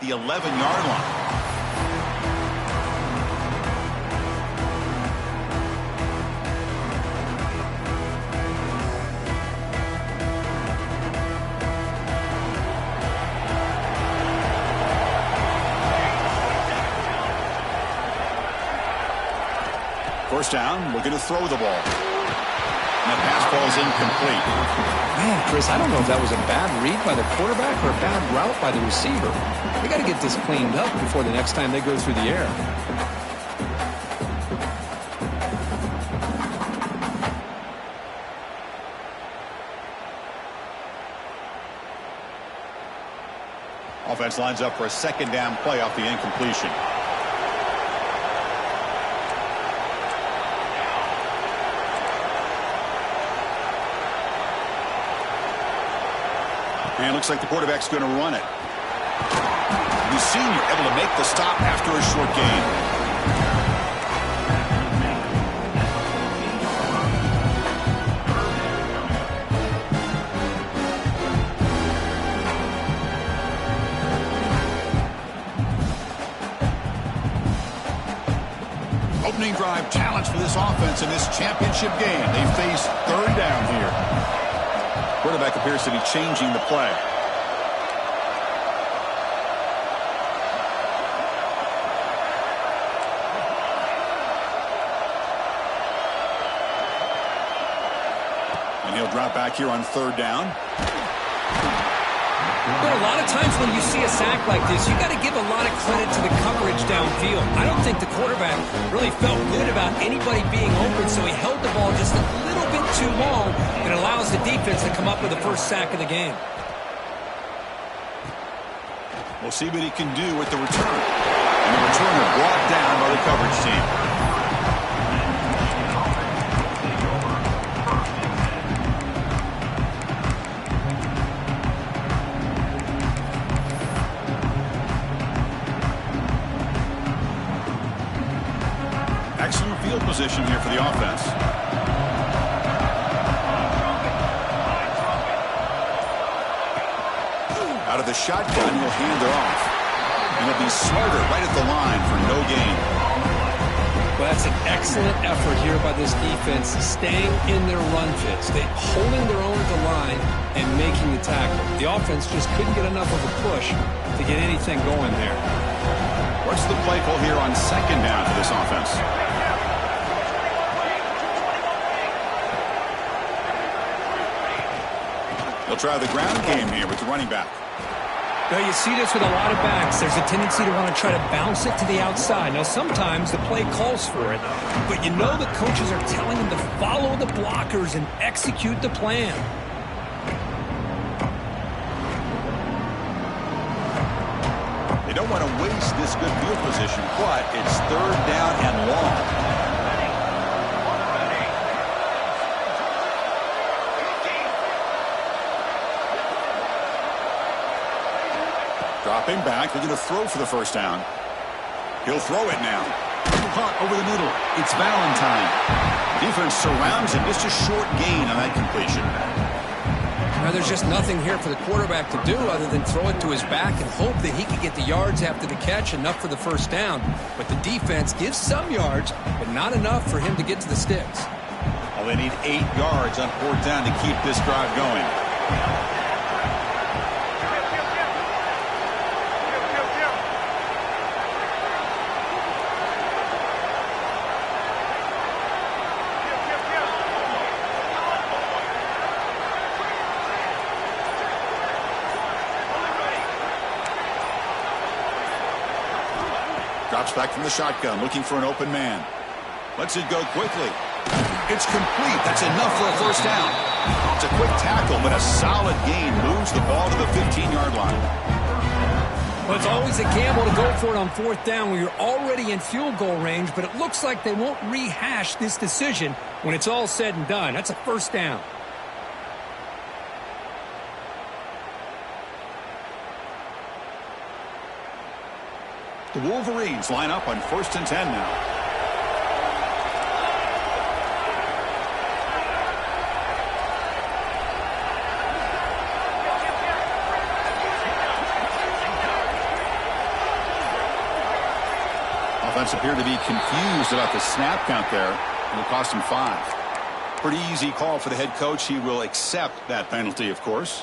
the 11-yard line. First down, looking to throw the ball. And the pass ball is incomplete. Man, Chris, I don't know if that was a bad read by the quarterback or a bad route by the receiver. They got to get this cleaned up before the next time they go through the air. Offense lines up for a second down play off the incompletion. And looks like the quarterback's going to run it. The senior able to make the stop after a short gain. Opening drive challenge for this offense in this championship game. They face third down here. Quarterback appears to be changing the play. And he'll drop back here on third down. But a lot of times when you see a sack like this, you got to give a lot of credit to the coverage downfield. I don't think the quarterback really felt good about anybody being open, so he held the ball just a little bit too long and allows the defense to come up with the first sack of the game. We'll see what he can do with the return. And the returner brought down by the coverage team. Excellent field position here for the offense. Out of the shotgun, he'll hand it off. And he'll be smarter right at the line for no gain. Well, that's an excellent effort here by this defense, staying in their run fits. They holding their own at the line and making the tackle. The offense just couldn't get enough of a push to get anything going there. What's the play call here on second down for this offense? They'll try the ground game here with the running back. Now, you see this with a lot of backs. There's a tendency to want to try to bounce it to the outside. Now, sometimes the play calls for it, but you know the coaches are telling them to follow the blockers and execute the plan. They don't want to waste this good field position, but it's third down and long. Dropping back, they're going to throw for the first down. He'll throw it now. Caught over the middle. It's Valentine. Defense surrounds him. Just a short gain on that completion. Now, there's just nothing here for the quarterback to do other than throw it to his back and hope that he can get the yards after the catch, enough for the first down. But the defense gives some yards, but not enough for him to get to the sticks. Well, they need 8 yards on fourth down to keep this drive going. Drops back from the shotgun, looking for an open man. Lets it go quickly. It's complete. That's enough for a first down. It's a quick tackle, but a solid gain moves the ball to the 15-yard line. Well, it's always a gamble to go for it on fourth down when you're already in field goal range, but it looks like they won't rehash this decision when it's all said and done. That's a first down. The Wolverines line up on 1st and 10 now. offense appeared to be confused about the snap count there. It will cost him 5. Pretty easy call for the head coach. He will accept that penalty, of course.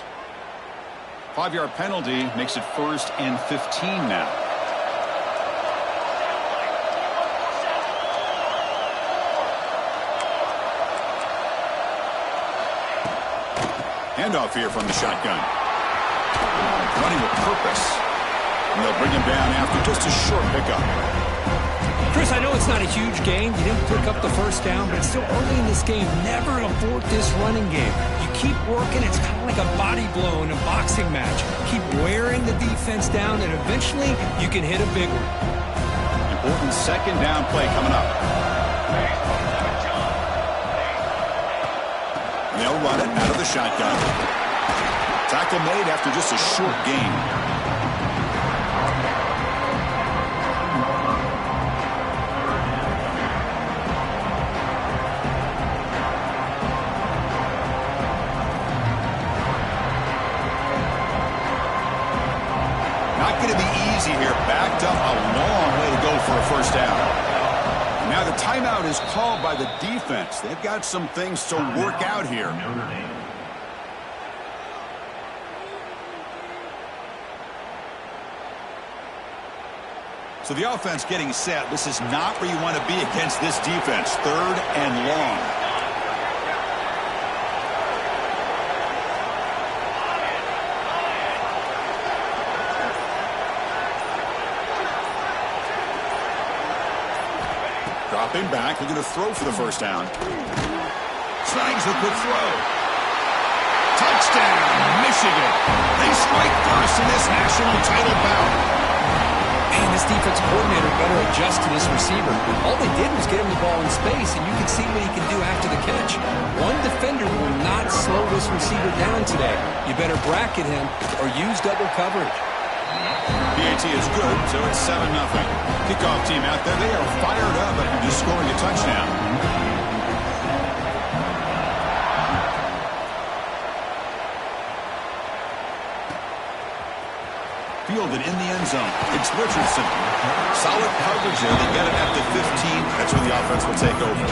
5-yard penalty makes it 1st and 15 now. Handoff here from the shotgun. Running with purpose. And they'll bring him down after just a short pickup. Chris, I know it's not a huge gain. You didn't pick up the first down, but it's still early in this game. Never abort this running game. You keep working. It's kind of like a body blow in a boxing match. Keep wearing the defense down, and eventually you can hit a big one. Important 2nd down play coming up. They'll run it out of the shotgun. Tackle made after just a short gain. Not going to be easy here. Backed up a long way to go for a first down. Now the timeout is called by the defense. They've got some things to work out here. So the offense getting set. This is not where you want to be against this defense. 3rd and long. Dropping back, looking to throw for the first down. Slangs the quick throw. Touchdown, Michigan. They strike first in this national title bout. Man, this defense coordinator better adjust to this receiver. All they did was get him the ball in space, and you can see what he can do after the catch. One defender will not slow this receiver down today. You better bracket him or use double coverage. PAT is good, so it's 7-0. Kickoff team out there. They are fired up after just scoring a touchdown. Fielded in the end zone. It's Richardson. Solid coverage there. They get it at the 15. That's where the offense will take over.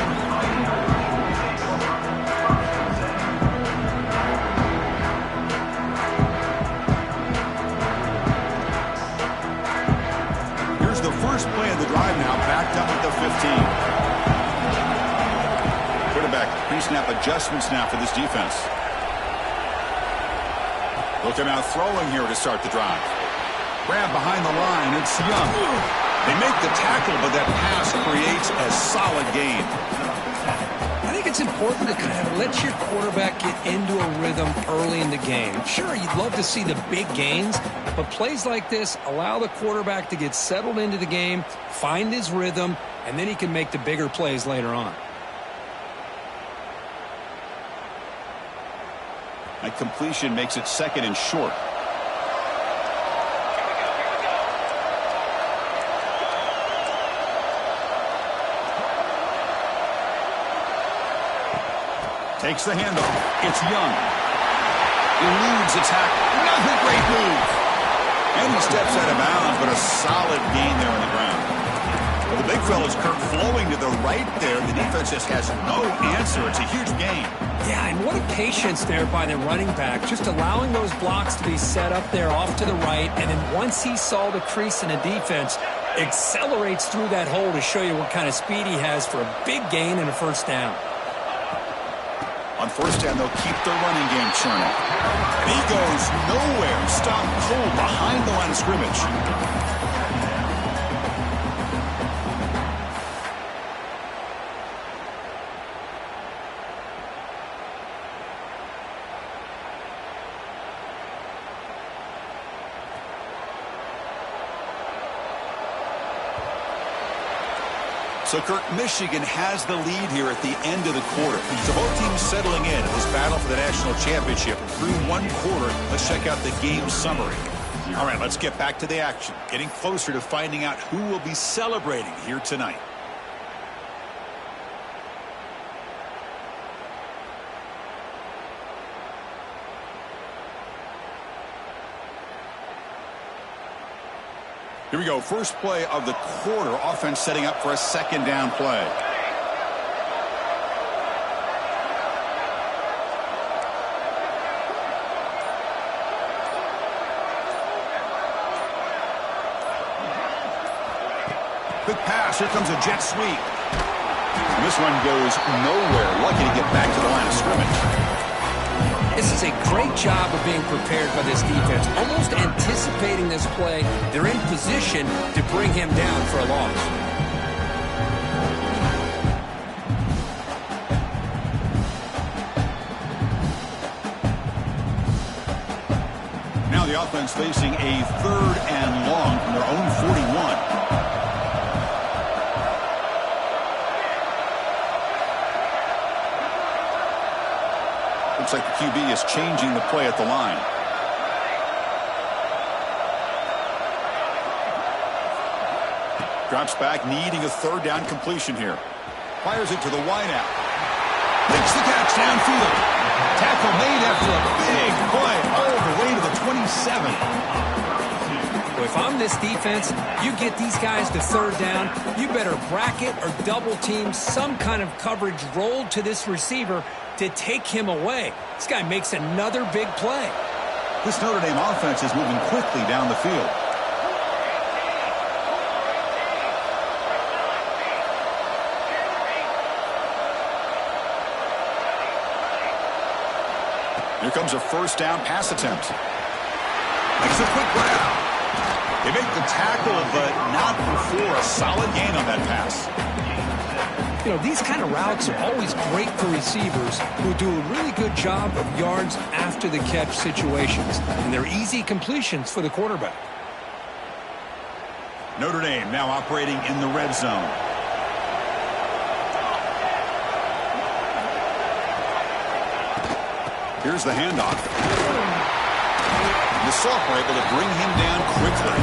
First play of the drive now, backed up at the 15. Quarterback pre-snap adjustments now for this defense. Looking out throwing here to start the drive. Grab behind the line, it's Young. They make the tackle, but that pass creates a solid gain. I think it's important to kind of let your quarterback get into a rhythm early in the game. Sure, you'd love to see the big gains, but plays like this allow the quarterback to get settled into the game, find his rhythm, and then he can make the bigger plays later on. That completion makes it 2nd and short. Takes the handoff. It's Young. Eludes the tackle. Another great move. And he steps out of bounds, but a solid gain there on the ground. Well, the big fella's Kirk flowing to the right there. The defense just has no answer. It's a huge gain. Yeah, and what a patience there by the running back. Just allowing those blocks to be set up there off to the right. And then once he saw the crease in the defense, accelerates through that hole to show you what kind of speed he has for a big gain and a first down. On first down, they'll keep their running game churning. And he goes nowhere. Stopped cold behind the line of scrimmage. So, Kirk, Michigan has the lead here at the end of the quarter. So both teams settling in this battle for the national championship through one quarter. Let's check out the game summary. All right, let's get back to the action. Getting closer to finding out who will be celebrating here tonight. Here we go. First play of the quarter. Offense setting up for a second down play. Quick pass. Here comes a jet sweep. And this one goes nowhere. Lucky to get back to the line of scrimmage. This is a great job of being prepared by this defense. Almost anticipating this play. They're in position to bring him down for a loss. Now the offense facing a 3rd and long from their own 41. Looks like the QB is changing the play at the line. Drops back, needing a 3rd down completion here. Fires it to the wideout. Makes the catch downfield. Tackle made after a big play all the way to the 27. Well, if I'm this defense, you get these guys to 3rd down, you better bracket or double team some kind of coverage rolled to this receiver to take him away. This guy makes another big play. This Notre Dame offense is moving quickly down the field. Here comes a 1st down pass attempt. Makes a quick grab. They make the tackle, but not before a solid gain on that pass. You know, these kind of routes are always great for receivers who do a really good job of yards after the catch situations. And they're easy completions for the quarterback. Notre Dame now operating in the red zone. Here's the handoff. The sophomore able to bring him down quickly.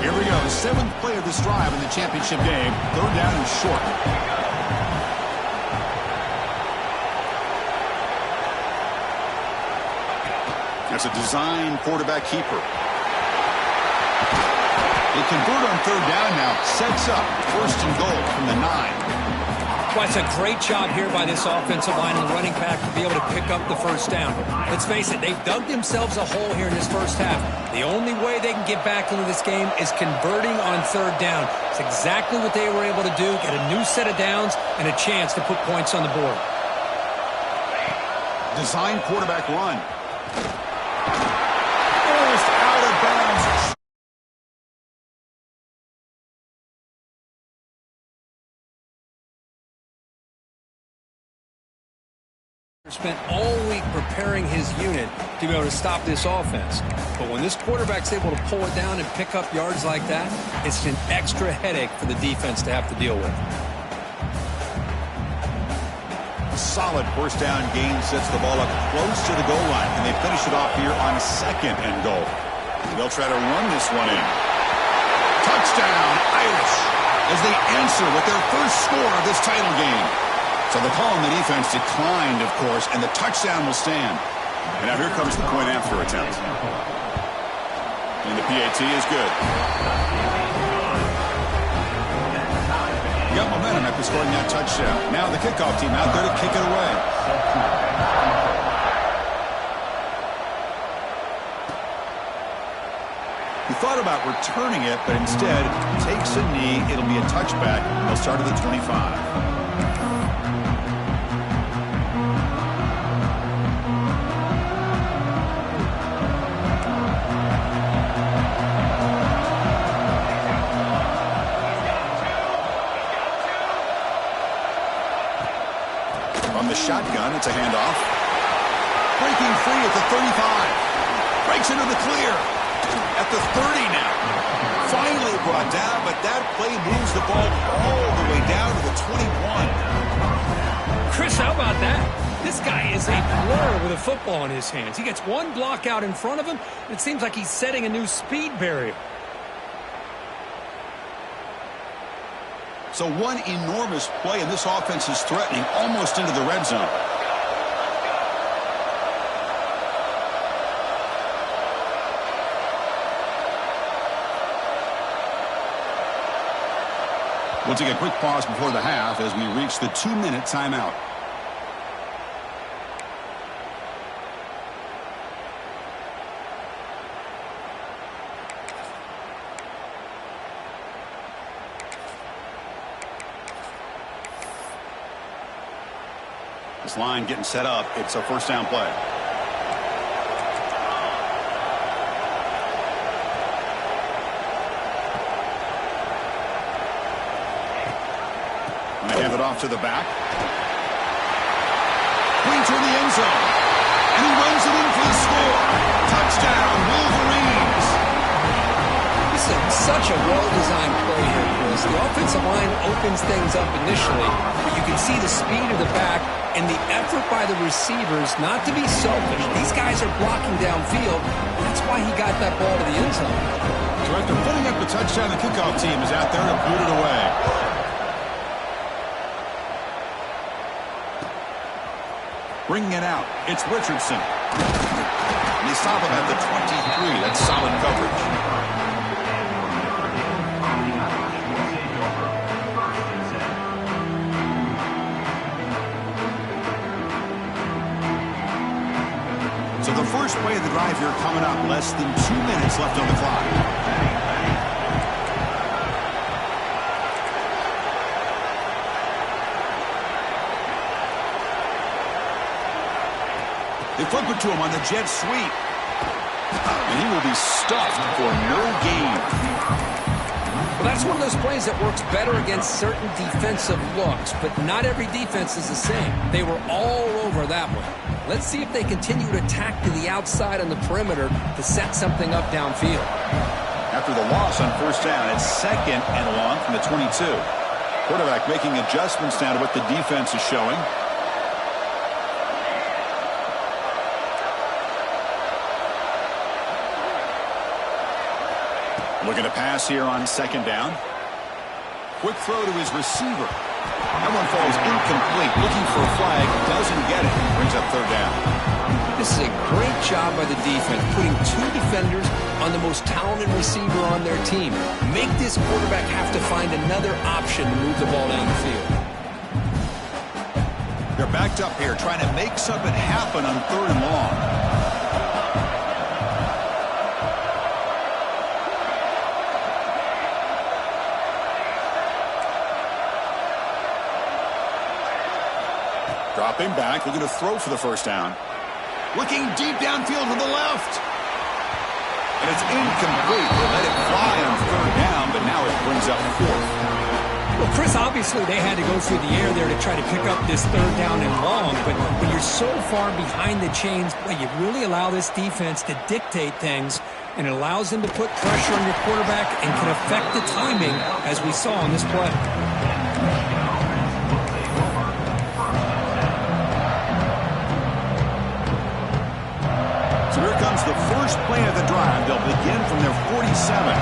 Here we go. 7th play of this drive in the championship game. 3rd down and short. That's a design quarterback keeper. They convert on 3rd down now. Sets up 1st and goal from the 9. Well, it's a great job here by this offensive line and the running back to be able to pick up the 1st down. Let's face it, they've dug themselves a hole here in this 1st half. The only way they can get back into this game is converting on 3rd down. It's exactly what they were able to do, get a new set of downs and a chance to put points on the board. Design quarterback run. Almost out of bounds. Spent all week preparing his unit to be able to stop this offense. But when this quarterback's able to pull it down and pick up yards like that, it's an extra headache for the defense to have to deal with. A solid 1st down gain sets the ball up close to the goal line, and they finish it off here on 2nd and goal. They'll try to run this one in. Touchdown, Irish, as they answer with their 1st score of this title game. So the call on the defense declined, of course, and the touchdown will stand. And now here comes the point after attempt. And the PAT is good. Got momentum after scoring that touchdown. Now the kickoff team out there to kick it away. He thought about returning it, but instead takes a knee. It'll be a touchback. They'll start at the 25. From the shotgun, it's a handoff. Breaking free at the 35. Breaks into the clear. At the 30 now. Finally brought down, but that play moves the ball all the way down to the 21. Chris, how about that? This guy is a blur with a football in his hands. He gets one block out in front of him, and it seems like he's setting a new speed barrier. So one enormous play, and this offense is threatening almost into the red zone. We'll take a quick pause before the half as we reach the 2-minute timeout. This line getting set up. It's a first down play. And they hand it off to the back. Clean toward the end zone. And he runs it in for the score. Touchdown, Wolverines. This is such a well-designed play here, Chris. The offensive line opens things up initially, but you can see the speed of the back and the effort by the receivers not to be selfish. These guys are blocking downfield. That's why he got that ball to the end zone. So after putting up the touchdown, the kickoff team is out there to boot it away. Bringing it out, it's Richardson. And they stop him at the 23. That's solid coverage. So the first play of the drive here coming up, less than 2 minutes left on the clock. They flip it to him on the jet sweep. And he will be stuffed for no gain. Well, that's one of those plays that works better against certain defensive looks, but not every defense is the same. They were all over that one. Let's see if they continue to attack to the outside on the perimeter to set something up downfield. After the loss on first down, it's 2nd and long from the 22. Quarterback making adjustments down to what the defense is showing. Looking to pass here on 2nd down. Quick throw to his receiver. That one falls incomplete. Looking for a flag. Doesn't get it. Brings up 3rd down. This is a great job by the defense, putting 2 defenders on the most talented receiver on their team. Make this quarterback have to find another option to move the ball down the field. They're backed up here trying to make something happen on 3rd and long. Dropping back, looking to throw for the first down. Looking deep downfield to the left. And it's incomplete. They let it fly on 3rd down, but now it brings up 4th. Well, Chris, obviously they had to go through the air there to try to pick up this 3rd down and long, but when you're so far behind the chains, boy, you really allow this defense to dictate things, and it allows them to put pressure on your quarterback and can affect the timing, as we saw on this play. So here comes the first play of the drive. They'll begin from their 47.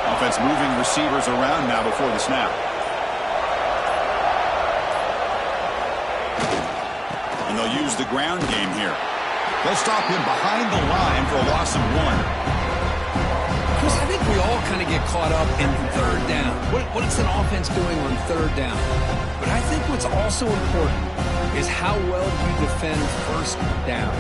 Offense moving receivers around now before the snap. And they'll use the ground game here. They'll stop him behind the line for a loss of 1. Chris, I think we all kind of get caught up in 3rd down. What is an offense doing on 3rd down? But I think what's also important is how well you defend 1st down.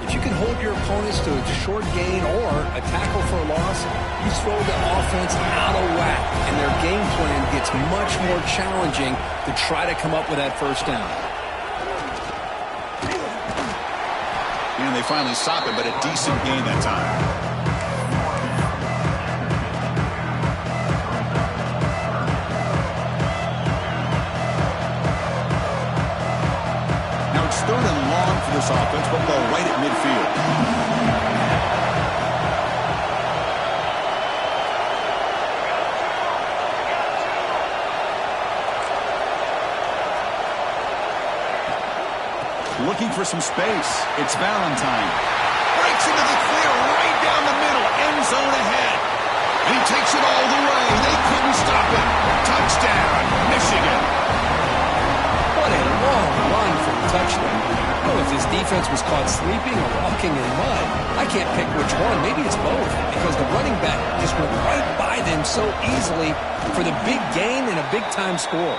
If you can hold your opponents to a short gain or a tackle for a loss, you throw the offense out of whack, and their game plan gets much more challenging to try to come up with that 1st down. And they finally stop it, but a decent gain that time. It's 3rd and long for this offense, but ball right at midfield. Looking for some space. It's Valentine. Breaks into the clear takes it all the way. They couldn't stop him. Touchdown, Michigan. What a long run for a touchdown. Oh, if his defense was caught sleeping or walking in mud, I can't pick which one. Maybe it's both, because the running back just went right by them so easily for the big gain and a big-time score.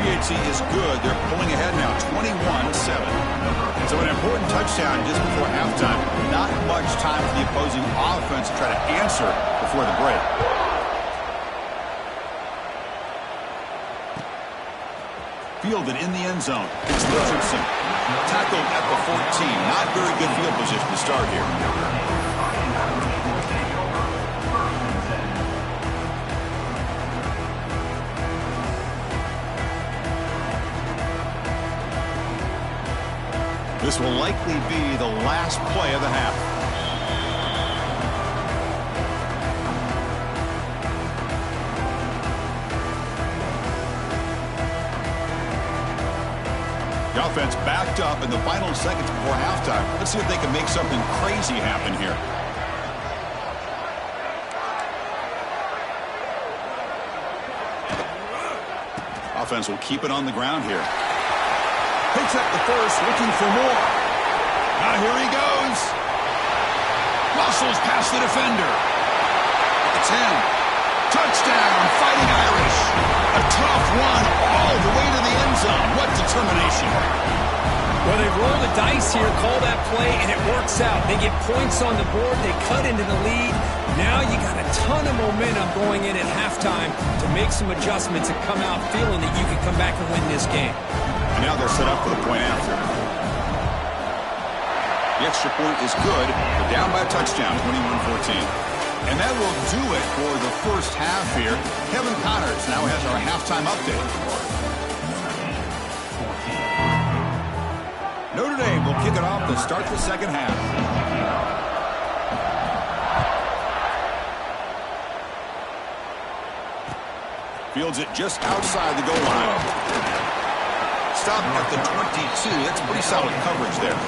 PHC is good. They're pulling ahead now, 21-7. So an important touchdown just before halftime. Not much time for the opposing offense to try to answer before the break. Fielded in the end zone. It's Richardson. Tackled at the 14. Not very good field position to start here. This will likely be the last play of the half. The offense backed up in the final seconds before halftime. Let's see if they can make something crazy happen here. Offense will keep it on the ground here. Picks up the first, looking for more. Now here he goes. Muscles past the defender. At the 10. Touchdown, Fighting Irish. A tough one all the way to the end zone. What determination. Well, they roll the dice here, call that play, and it works out. They get points on the board. They cut into the lead. Now you got a ton of momentum going in at halftime to make some adjustments and come out feeling that you can come back and win this game. And now they're set up for the point after. The extra point is good. They're down by a touchdown, 21-14. And that will do it for the first half here. Kevin Connors now has our halftime update. Notre Dame will kick it off to start the second half. Fields it just outside the goal line. Stop at the 22. That's pretty solid coverage there.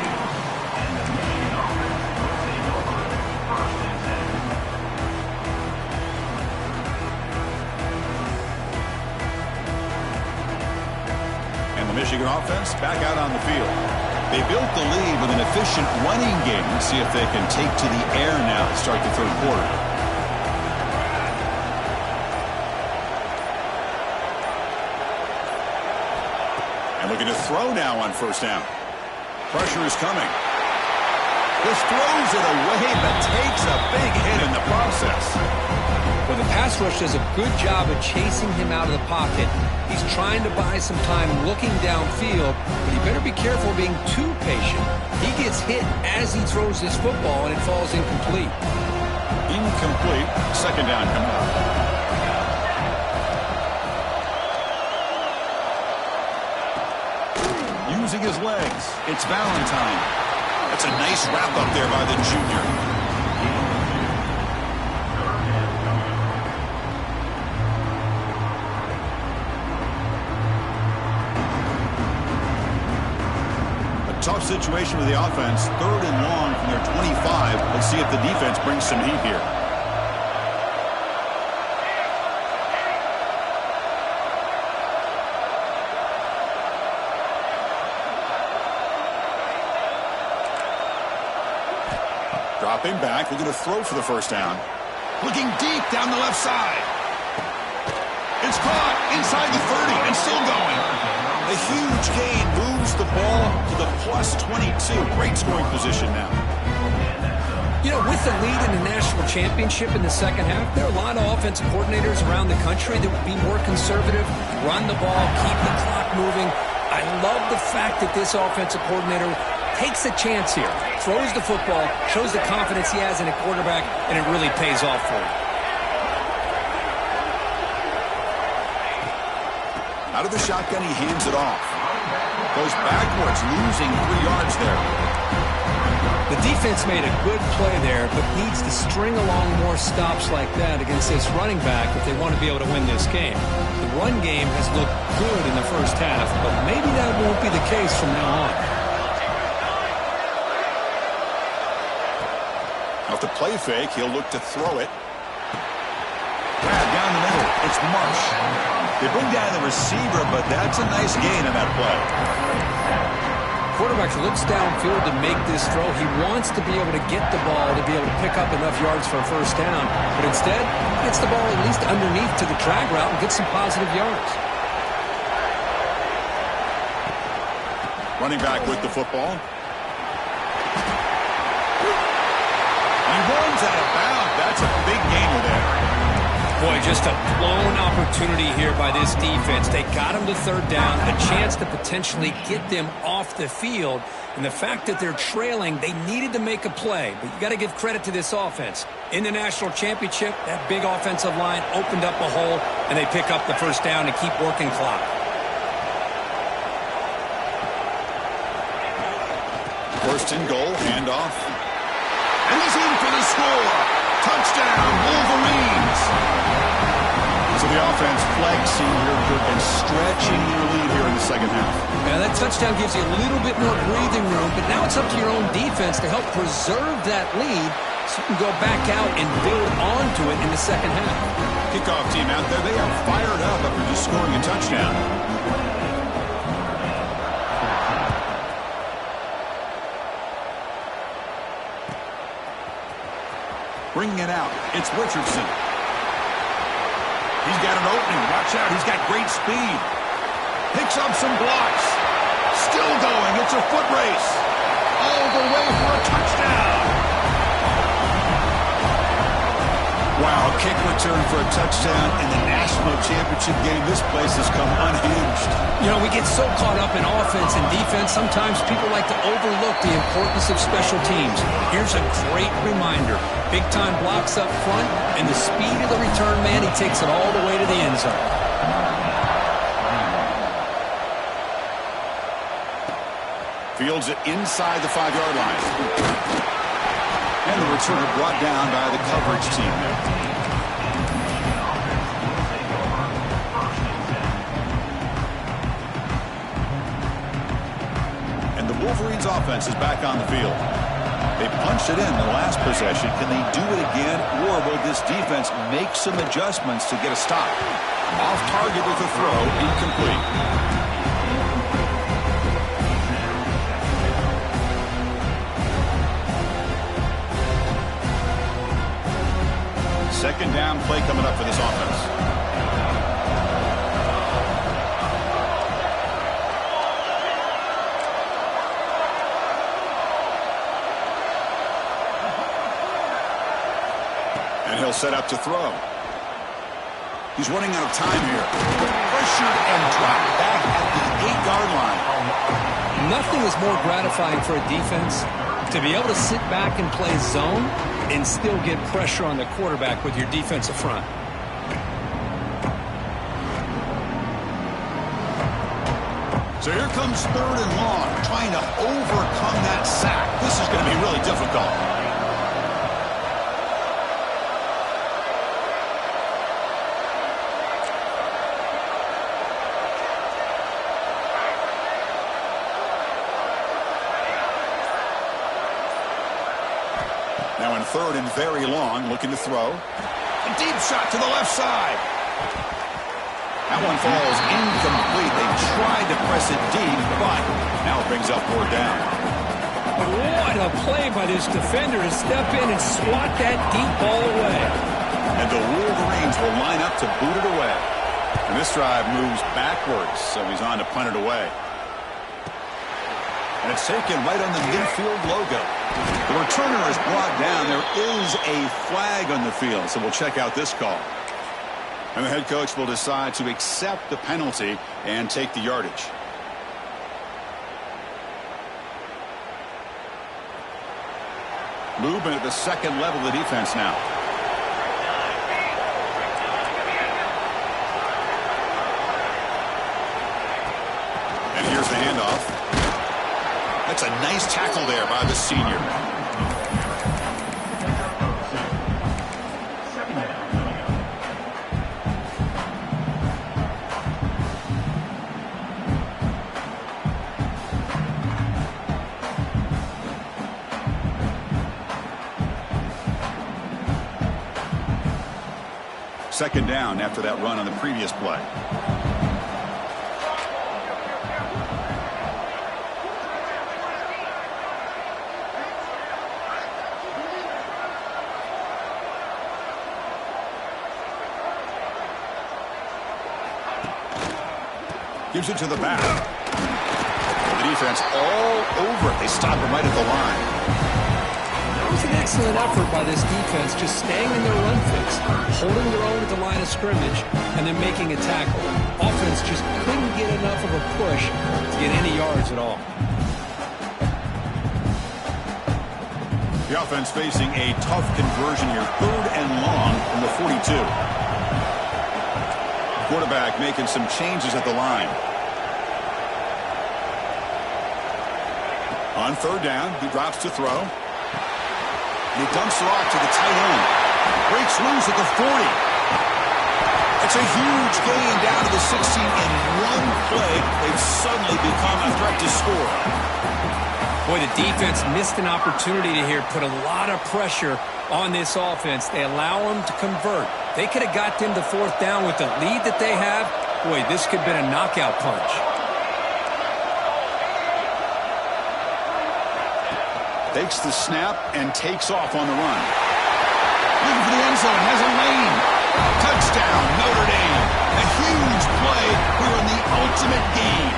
And the Michigan offense back out on the field. They built the lead with an efficient running game. Let's see if they can take to the air now to start the third quarter. Looking to throw now on first down. Pressure is coming. This throws it away, but takes a big hit in the process. Well, the pass rush does a good job of chasing him out of the pocket. He's trying to buy some time looking downfield, but he better be careful being too patient. He gets hit as he throws this football, and it falls incomplete. Incomplete. Second down coming up. Using his legs, it's Valentine. That's a nice wrap up there by the junior. A tough situation with the offense. 3rd and long from their 25. Let's see if the defense brings some heat here. Dropping back, looking to throw for the first down. Looking deep down the left side. It's caught inside the 30 and still going. A huge gain moves the ball to the plus 22. Great scoring position now. You know, with the lead in the national championship in the second half, there are a lot of offensive coordinators around the country that would be more conservative, run the ball, keep the clock moving. I love the fact that this offensive coordinator takes a chance here, throws the football, shows the confidence he has in a quarterback, and it really pays off for him. Out of the shotgun, he hands it off. Goes backwards, losing 3 yards there. The defense made a good play there, but needs to string along more stops like that against this running back if they want to be able to win this game. The run game has looked good in the first half, but maybe that won't be the case from now on. Off the play fake, he'll look to throw it. mush. They bring down the receiver, but that's a nice gain on that play. Quarterback looks downfield to make this throw. He wants to be able to get the ball to be able to pick up enough yards for a first down. But instead, he gets the ball at least underneath to the drag route and gets some positive yards. Running back with the football. He runs out of bounds. That's a big gainer there. Boy, just a blown opportunity here by this defense. They got him to third down, a chance to potentially get them off the field. And the fact that they're trailing, they needed to make a play. But you got to give credit to this offense. In the national championship, that big offensive line opened up a hole, and they pick up the first down and keep working clock. First and goal, handoff. And he's in for the score. Touchdown, Wolverines. So the offense flexing here and stretching their lead here in the second half. Yeah, that touchdown gives you a little bit more breathing room, but now it's up to your own defense to help preserve that lead so you can go back out and build onto it in the second half. Kickoff team out there, they are fired up after just scoring a touchdown. Bringing it out, it's Richardson. He's got an opening. Watch out. He's got great speed. Picks up some blocks. Still going. It's a foot race. All the way for a touchdown. Wow, kick return for a touchdown in the national championship game. This place has come unhinged. You know, we get so caught up in offense and defense, sometimes people like to overlook the importance of special teams. Here's a great reminder. Big-time blocks up front, and the speed of the return man, he takes it all the way to the end zone. Fields it inside the 5-yard line. And the returner brought down by the coverage team there. And the Wolverines offense is back on the field. They punched it in the last possession. Can they do it again, or will this defense make some adjustments to get a stop? Off target with a throw, incomplete. Second down play coming up for this offense. And he'll set up to throw. He's running out of time here. Pressured and dropped back at the 8-yard line. Nothing is more gratifying for a defense to be able to sit back and play zone and still get pressure on the quarterback with your defensive front. So here comes third and long, trying to overcome that sack. This is going to be really difficult. Now in third and very long, looking to throw. A deep shot to the left side. That one falls incomplete. They tried to press it deep, but now it brings up fourth down. What a play by this defender to step in and swat that deep ball away. And the Wolverines will line up to boot it away. And this drive moves backwards, so he's on to punt it away. And it's taken right on the midfield logo. The returner is brought down. There is a flag on the field, so we'll check out this call. And the head coach will decide to accept the penalty and take the yardage. Movement at the second level of the defense now. And here's the handoff. That's a nice tackle there by the senior. second down after that run on the previous play. Gives it to the back. The defense all over it. They stop him right at the line. It was an excellent effort by this defense, just staying in their run fix, holding their own at the line of scrimmage, and then making a tackle. Offense just couldn't get enough of a push to get any yards at all. The offense facing a tough conversion here. 3rd and long from the 42. Quarterback making some changes at the line. On 3rd down, he drops to throw. He dumps it off to the tight end. Breaks loose at the 40. It's a huge gain down to the 16 in one play. They've suddenly become a threat to score. Boy, the defense missed an opportunity to here put a lot of pressure on this offense. They allow them to convert. They could have got them to 4th down with the lead that they have. Boy, this could have been a knockout punch. Takes the snap and takes off on the run. Looking for the end zone, has a lane. Touchdown, Notre Dame. A huge play here in the ultimate game.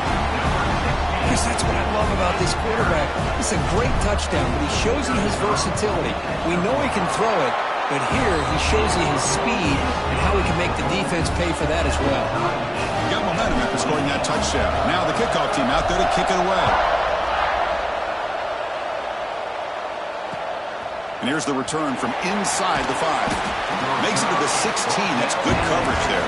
Chris, that's what I love about this quarterback. It's a great touchdown, but he shows you his versatility. We know he can throw it, but here he shows you his speed and how he can make the defense pay for that as well. Got momentum after scoring that touchdown. Now the kickoff team out there to kick it away. And here's the return from inside the 5. Makes it to the 16. That's good coverage there.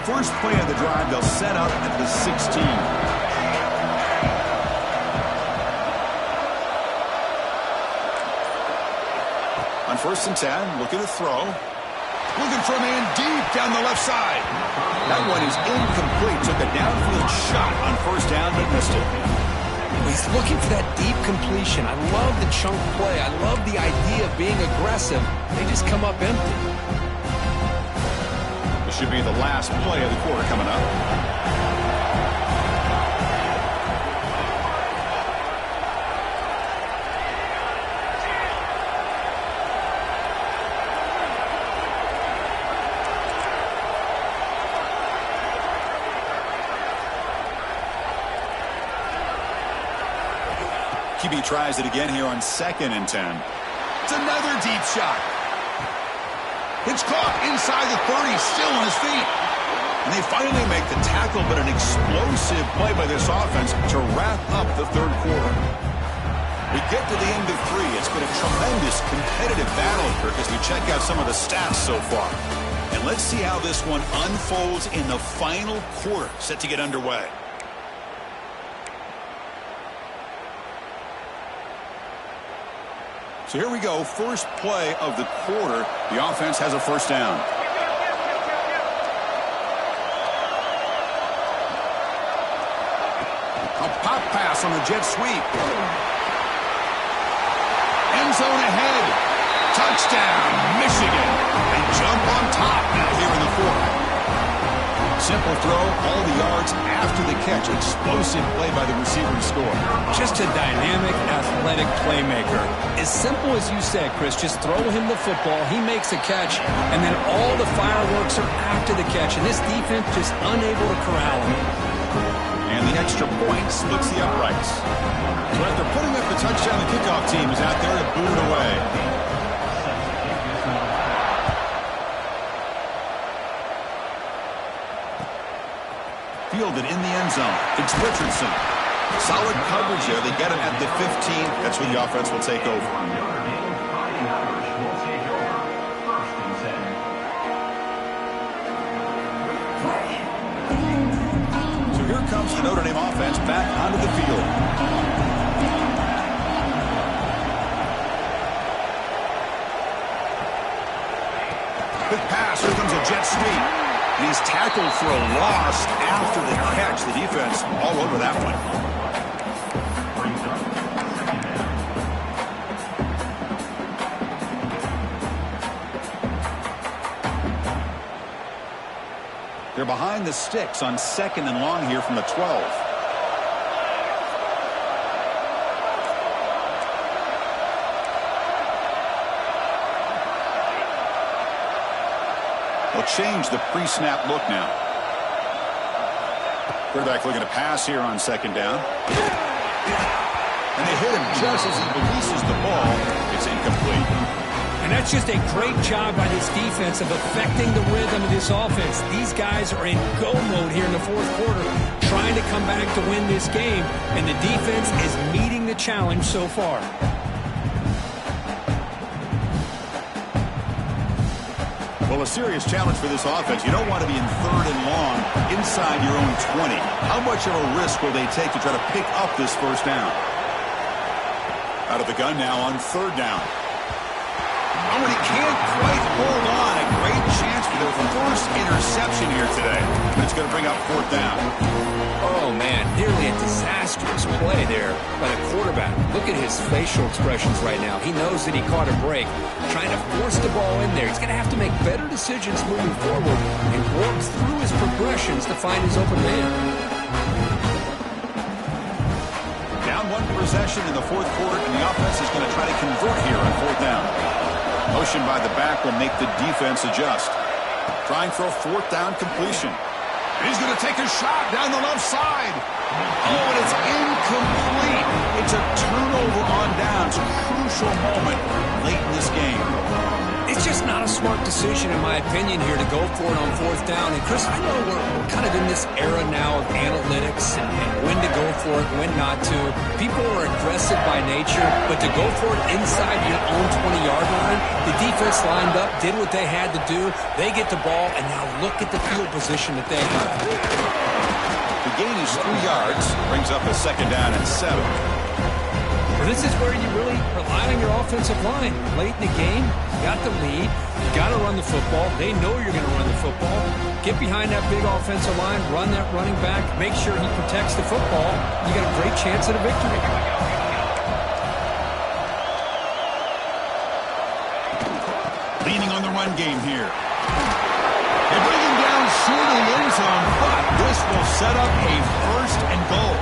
First play of the drive, they'll set up at the 16. On 1st and 10, looking to throw. Looking for a man deep down the left side. That one is incomplete. Took a downfield shot on 1st down, but missed it. He's looking for that deep completion. I love the chunk play. I love the idea of being aggressive. They just come up empty. This should be the last play of the quarter coming up. QB tries it again here on 2nd and 10. It's another deep shot. It's caught inside the 30, still on his feet. And they finally make the tackle, but an explosive play by this offense to wrap up the 3rd quarter. We get to the end of 3. It's been a tremendous competitive battle here as we check out some of the stats so far. And let's see how this one unfolds in the final quarter, set to get underway. So here we go, first play of the quarter. The offense has a 1st down. A pop pass on the jet sweep. End zone ahead. Touchdown, Michigan. They jump on top now here in the 4th. Simple throw, all the yards after the catch. Explosive play by the receiver to score. Just a dynamic, athletic playmaker. As simple as you said, Chris, just throw him the football, he makes a catch, and then all the fireworks are after the catch, and this defense just unable to corral him. And the extra point splits the uprights. So after putting up the touchdown, the kickoff team is out there to boot it away. Fielded in the end zone. It's Richardson. Solid coverage there. They get him at the 15. That's where the offense will take over. So here comes the Notre Dame offense back onto the field. Quick pass. Here comes a jet sweep. And he's tackled for a loss after the catch. The defense all over that one. They're behind the sticks on 2nd and long here from the 12. They'll change the pre-snap look now. Quarterback looking to pass here on 2nd down. And they hit him just as he releases the ball. It's incomplete. And that's just a great job by this defense of affecting the rhythm of this offense. These guys are in go mode here in the 4th quarter, trying to come back to win this game, and the defense is meeting the challenge so far. Well, a serious challenge for this offense. You don't want to be in 3rd and long inside your own 20. How much of a risk will they take to try to pick up this 1st down? Out of the gun now on 3rd down. Oh, and he can't quite hold on. A great chance for their first interception here today. But it's going to bring up 4th down. Oh, man, nearly a disastrous play there by the quarterback. Look at his facial expressions right now. He knows that he caught a break, trying to force the ball in there. He's going to have to make better decisions moving forward and work through his progressions to find his open man. Down 1 possession in the 4th quarter, and the offense is going to try to convert here on 4th down. Motion by the back will make the defense adjust. Trying for a 4th down completion. He's going to take a shot down the left side. Oh, and it's incomplete. It's a turnover on downs. A crucial moment late in this game. It's just not a smart decision, in my opinion, here to go for it on 4th down. And, Chris, I know we're kind of in this era now of analytics and when to go for it, when not to. People are aggressive by nature, but to go for it inside your own 20-yard line, the defense lined up, did what they had to do. They get the ball, and now look at the field position that they have. The gain is 3 yards, brings up a 2nd down and 7. Well, this is where you really rely on your offensive line. Late in the game, you got the lead, you got to run the football. They know you're going to run the football. Get behind that big offensive line, run that running back, make sure he protects the football. You got a great chance at a victory. Leaning on the run game here. They bring him down short of the end zone, but this will set up a 1st and goal.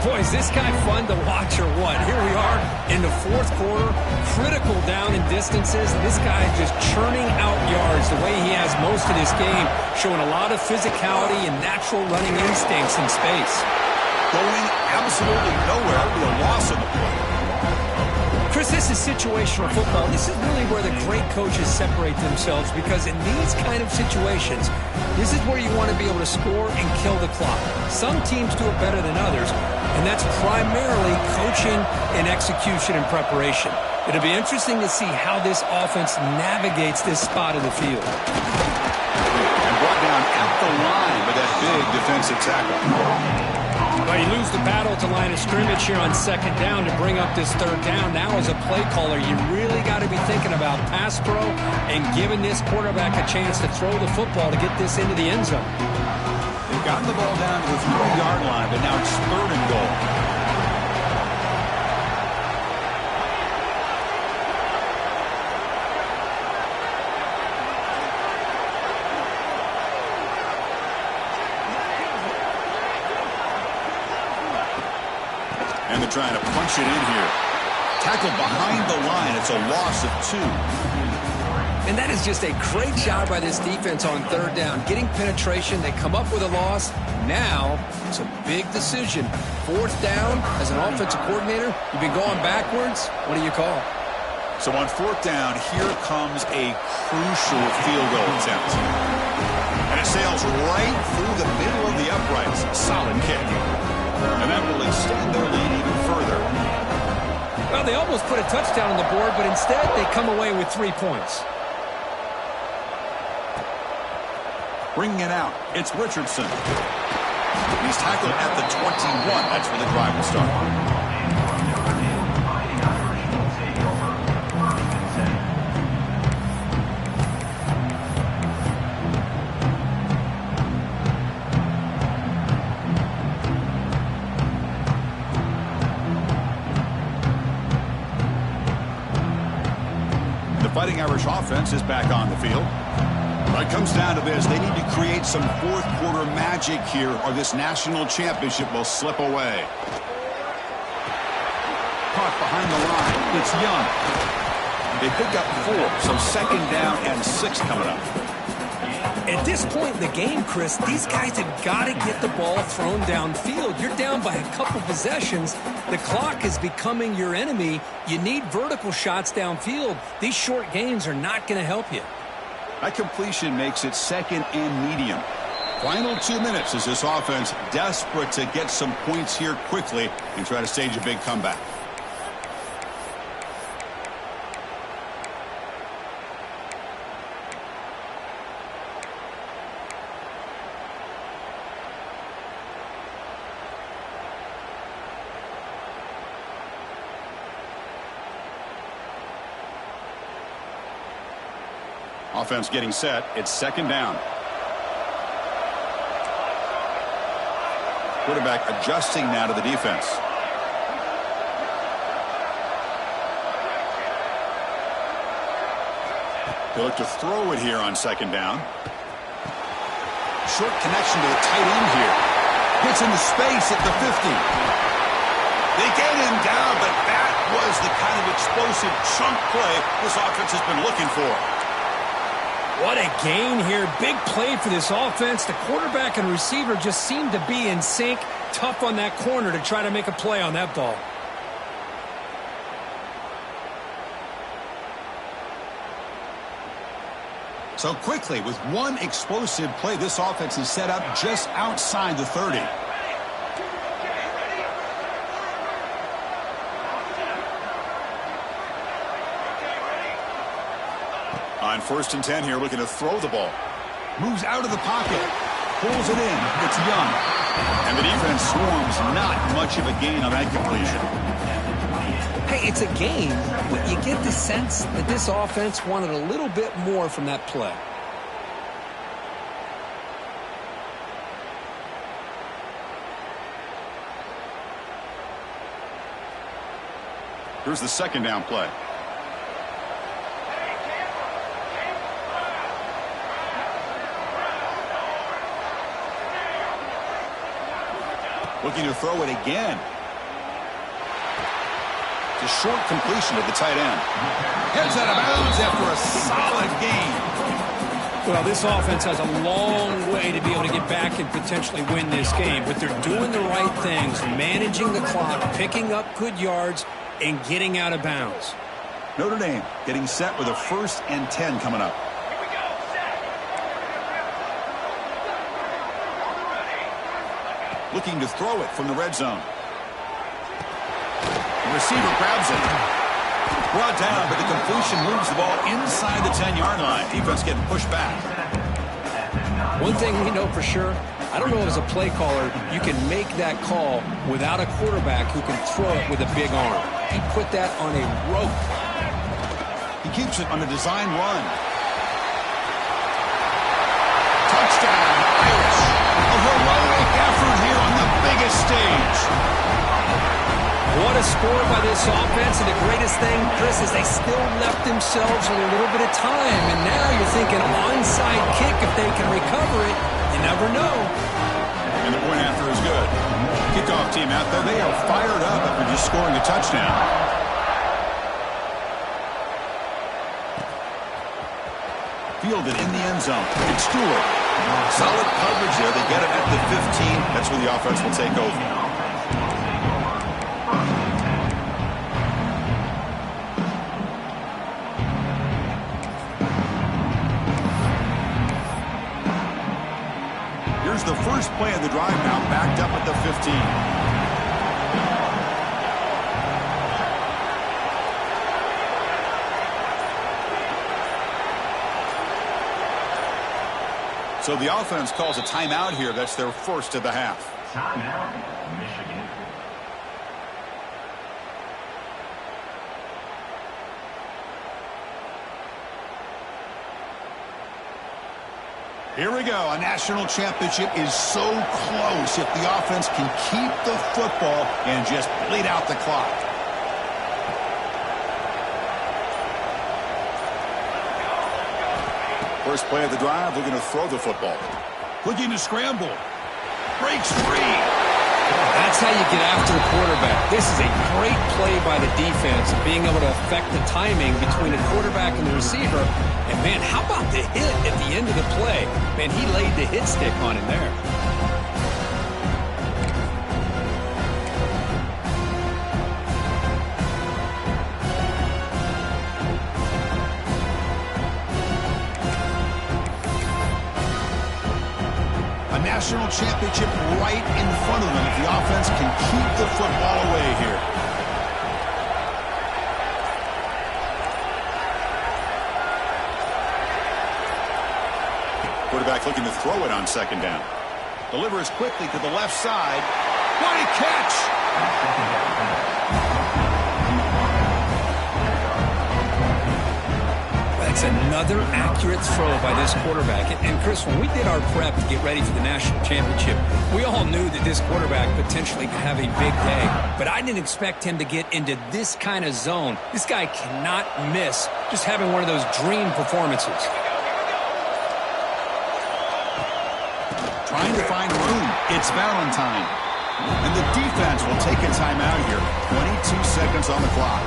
Boy, is this guy fun to watch or what? Here we are in the 4th quarter, critical down in distances. This guy just churning out yards the way he has most of this game, showing a lot of physicality and natural running instincts in space. Going absolutely nowhere with a loss in the play. Chris, this is situational football. This is really where the great coaches separate themselves, because in these kind of situations, this is where you want to be able to score and kill the clock. Some teams do it better than others, and that's primarily coaching and execution and preparation. It'll be interesting to see how this offense navigates this spot of the field. And brought down at the line with that big defensive tackle. Well, you lose the battle to line of scrimmage here on 2nd down to bring up this 3rd down. Now, as a play caller, you really got to be thinking about pass pro and giving this quarterback a chance to throw the football to get this into the end zone. They've gotten the ball down to the 3-yard line, but now it's 3rd and goal. And they're trying to punch it in here. Tackled behind the line. It's a loss of 2. And that is just a great job by this defense on 3rd down. Getting penetration, they come up with a loss. Now, it's a big decision. 4th down, as an offensive coordinator, you've been going backwards. What do you call? So on 4th down, here comes a crucial field goal attempt. And it sails right through the middle of the uprights. A solid kick. And that will extend their lead even further. Well, they almost put a touchdown on the board, but instead they come away with 3 points. Bringing it out, it's Richardson. He's tackled at the 21. That's where the drive will start. Fighting Irish offense is back on the field. But it comes down to this. They need to create some fourth-quarter magic here, or this national championship will slip away. Caught behind the line. It's Young. They pick up 4, so second down and 6 coming up. At this point in the game, Chris, these guys have got to get the ball thrown downfield. You're down by a couple possessions. The clock is becoming your enemy. You need vertical shots downfield. These short gains are not going to help you. That completion makes it second and medium. Final 2 minutes as this offense desperate to get some points here quickly and try to stage a big comeback. Offense getting set. It's second down. Quarterback adjusting now to the defense. They look to throw it here on second down. Short connection to the tight end here. Gets into space at the 50. They get him down, but that was the kind of explosive chunk play this offense has been looking for. What a gain here. Big play for this offense. The quarterback and receiver just seem to be in sync. Tough on that corner to try to make a play on that ball. So quickly, with one explosive play, this offense is set up just outside the 30. On 1st and 10 here, looking to throw the ball. Moves out of the pocket. Pulls it in. It's Young. And the defense swarms. Not much of a gain on that completion. Hey, it's a gain, but you get the sense that this offense wanted a little bit more from that play. Here's the second down play. Looking to throw it again. It's a short completion to the tight end. Heads out of bounds after a solid game. Well, this offense has a long way to be able to get back and potentially win this game, but they're doing the right things, managing the clock, picking up good yards, and getting out of bounds. Notre Dame getting set with a 1st and 10 coming up. Looking to throw it from the red zone. The receiver grabs it. Brought down, but the completion moves the ball inside the 10-yard line. Defense getting pushed back. One thing we know for sure, I don't know as a play caller, you can make that call without a quarterback who can throw it with a big arm. He put that on a rope. He keeps it on a design run. Touchdown, Irish. A heroic effort here on the biggest stage. What a score by this offense, and the greatest thing, Chris, is they still left themselves with a little bit of time, and now you're thinking onside kick if they can recover it. You never know. And the point after is good. Kickoff team out there, they are fired up after just scoring a touchdown. Fielded in the end zone. It's Stewart. Solid coverage there. They get it at the 15. That's where the offense will take over. Here's the first play of the drive now, backed up at the 15. So the offense calls a timeout here. That's their first of the half. Timeout, Michigan. Here we go. A national championship is so close if the offense can keep the football and just bleed out the clock. First play of the drive, looking to throw the football. Looking to scramble. Breaks free. That's how you get after the quarterback. This is a great play by the defense of being able to affect the timing between the quarterback and the receiver. And, man, how about the hit at the end of the play? Man, he laid the hit stick on him there. National championship right in front of them if the offense can keep the football away here. Quarterback looking to throw it on second down. Delivers quickly to the left side. What a catch! That's another accurate throw by this quarterback. And Chris, when we did our prep to get ready for the national championship, we all knew that this quarterback potentially could have a big day. But I didn't expect him to get into this kind of zone. This guy cannot miss just having one of those dream performances. Trying to find room. It's Valentine. And the defense will take a timeout here. 22 seconds on the clock.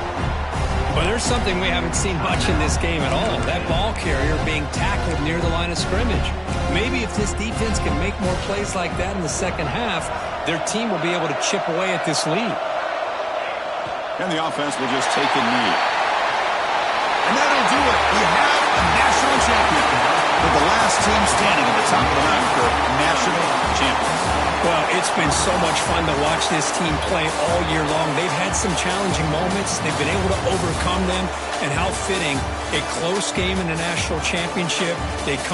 Well, there's something we haven't seen much in this game at all. That ball carrier being tackled near the line of scrimmage. Maybe if this defense can make more plays like that in the second half, their team will be able to chip away at this lead. And the offense will just take a knee. And that'll do it. We have a national champion. But the last team standing at the top of the mountain for national champions. Well, it's been so much fun to watch this team play all year long. They've had some challenging moments. They've been able to overcome them. And how fitting, a close game in the national championship. They come